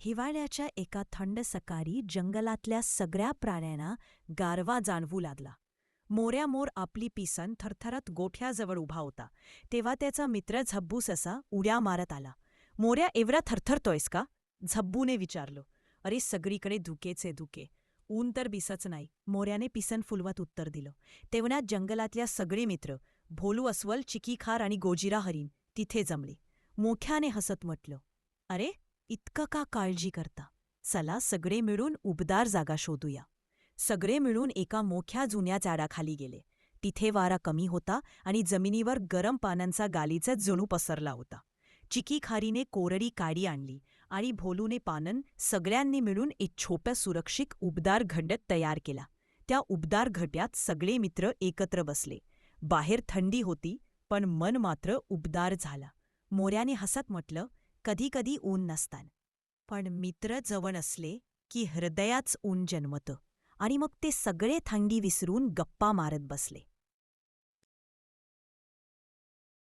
हिवाळ्याच्या एका थंड सकाळी जंगलातल्या सगळ्या प्राण्यांना गारवा जाणवू लागला. मोऱ्यामोर आपली पिसन थरथरत गोठ्याजवळ उभा होता, तेव्हा त्याचा मित्र झब्बू ससा उड्या मारत आला. मोऱ्या, एवढा थरथरतोयस का? झब्बूने विचारलं. अरे, सगळीकडे धुकेचे धुके, ऊन तर दिसच नाही, मोऱ्याने पिसन फुलवत उत्तर दिलं. तेवढ्यात जंगलातल्या सगळे मित्र, भोलू अस्वल, चिकीखार आणि गोजिरा हरिण तिथे जमले. मोठ्याने हसत म्हटलं, अरे, इतकं का काळजी करता? चला सगळे मिळून उबदार जागा शोधूया. सगळे मिळून एका मोठ्या जुन्या झाडाखाली गेले. तिथे वारा कमी होता आणि जमिनीवर गरम पानांचा गालीचा जणू पसरला होता. चिकीखारीने कोरडी काडी आणली आणि भोलूने पानन सगळ्यांनी मिळून एक छोटं सुरक्षित उबदार घड्यात तयार केला. त्या उबदार घड्यात सगळे मित्र एकत्र बसले. बाहेर थंडी होती, पण मन मात्र उबदार झाला. मोऱ्याने हसत म्हटलं, कधी कधी ऊन नसतान, पण मित्र जवळ असले की हृदयाच ऊन जन्मतं. आणि मग ते सगळे थंडी विसरून गप्पा मारत बसले.